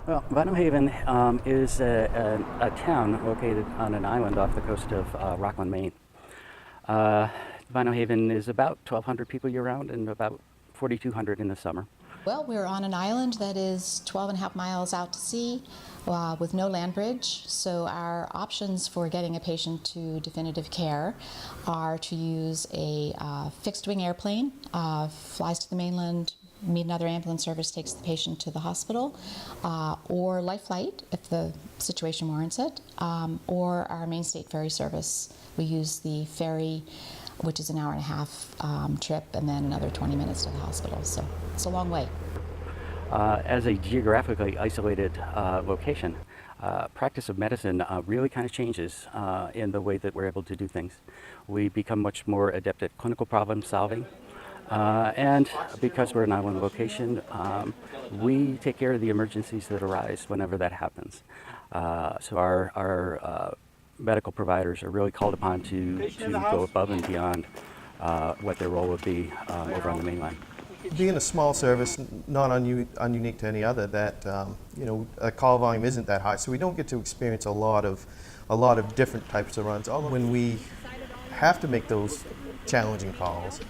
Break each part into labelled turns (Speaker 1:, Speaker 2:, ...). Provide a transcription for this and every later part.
Speaker 1: Well, Vinyl Haven is a town located on an island off the coast of Rockland, Maine. Uh, Vinyl Haven is about 1,200 people year-round and about 4,200 in the summer.
Speaker 2: Well, we're on an island that is 12 and a half miles out to sea with no land bridge. So our options for getting a patient to definitive care are to use a fixed wing airplane, flies to the mainland, meet another ambulance service, takes the patient to the hospital, or light flight if the situation warrants it, or our main state ferry service. We use the ferry, which is an hour and a half trip, and then another 20 minutes to the hospital. So it's a long way.
Speaker 1: As a geographically isolated location, practice of medicine really kind of changes in the way that we're able to do things. We become much more adept at clinical problem solving. And because we're an island location, we take care of the emergencies that arise whenever that happens. So our medical providers are really called upon to go above and beyond what their role would be over on the mainland.
Speaker 3: Being a small service, not ununique to any other, that a call volume isn't that high, so we don't get to experience a lot of different types of runs. When we have to make those challenging calls,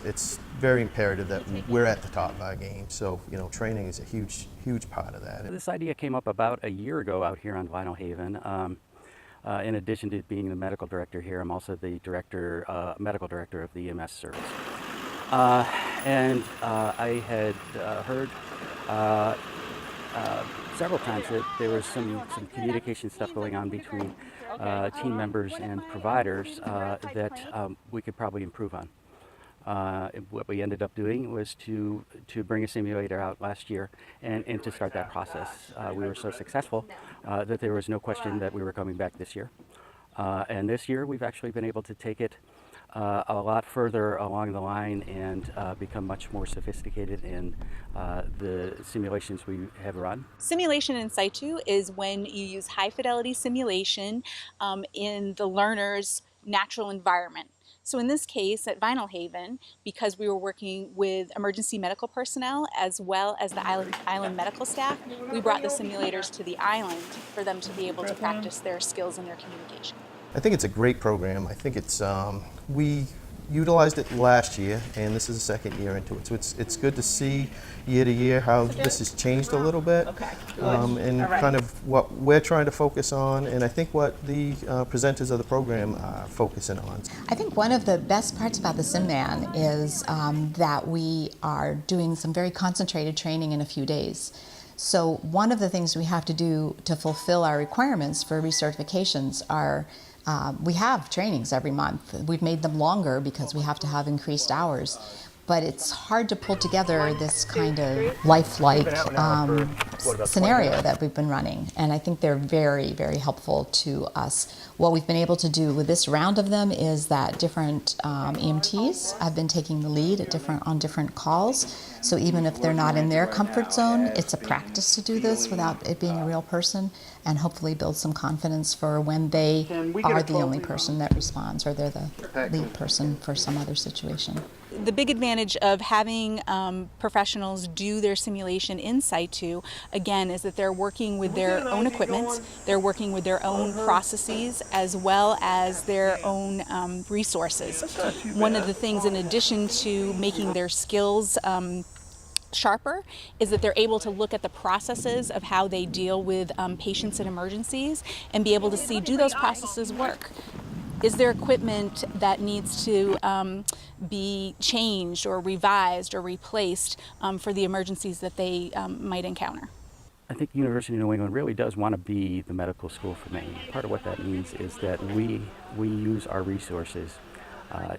Speaker 3: it's very imperative that we're at the top of our game. So training is a huge part of that.
Speaker 1: This idea came up about a year ago out here on Vinyl Haven. In addition to being the medical director here, I'm also the medical director of the EMS service. I had heard several times that there was some communication stuff going on between team members and providers that we could probably improve on. What we ended up doing was to bring a simulator out last year and to start that process. We were so successful that there was no question that we were coming back this year. And this year we've actually been able to take it a lot further along the line and become much more sophisticated in the simulations we have run.
Speaker 4: Simulation in situ is when you use high fidelity simulation in the learner's natural environment. So in this case at Vinyl Haven, because we were working with emergency medical personnel as well as the island medical staff, we brought the simulators to the island for them to be able to practice their skills and their communication.
Speaker 3: I think it's a great program. I think we utilized it last year, and this is the second year into it. So it's good to see year to year how this has changed a little bit, and kind of what we're trying to focus on, and I think what the presenters of the program are focusing on.
Speaker 2: I think one of the best parts about the SimMan is that we are doing some very concentrated training in a few days. So one of the things we have to do to fulfill our requirements for recertifications are we have trainings every month. We've made them longer because we have to have increased hours. But it's hard to pull together this kind of lifelike scenario that we've been running. And I think they're very, very helpful to us. What we've been able to do with this round of them is that different EMTs have been taking the lead on different calls. So even if they're not in their comfort zone, it's a practice to do this without it being a real person, and hopefully build some confidence for when they are the only person that responds, or they're the lead person for some other situation.
Speaker 4: The big advantage of having professionals do their simulation in situ, again, is that they're working with their own equipment, they're working with their own processes, as well as their own resources. One of the things, in addition to making their skills sharper, is that they're able to look at the processes of how they deal with patients in emergencies and be able to see, do those processes work? Is there equipment that needs to be changed or revised or replaced for the emergencies that they might encounter?
Speaker 1: I think University of New England really does want to be the medical school for Maine. Part of what that means is that we use our resources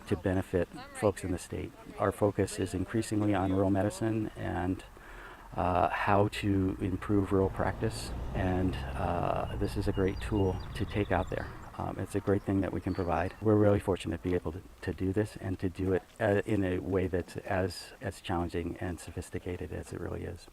Speaker 1: to benefit folks in the state. Our focus is increasingly on rural medicine and how to improve rural practice, and this is a great tool to take out there. It's a great thing that we can provide. We're really fortunate to be able to do this and to do it in a way that's as challenging and sophisticated as it really is.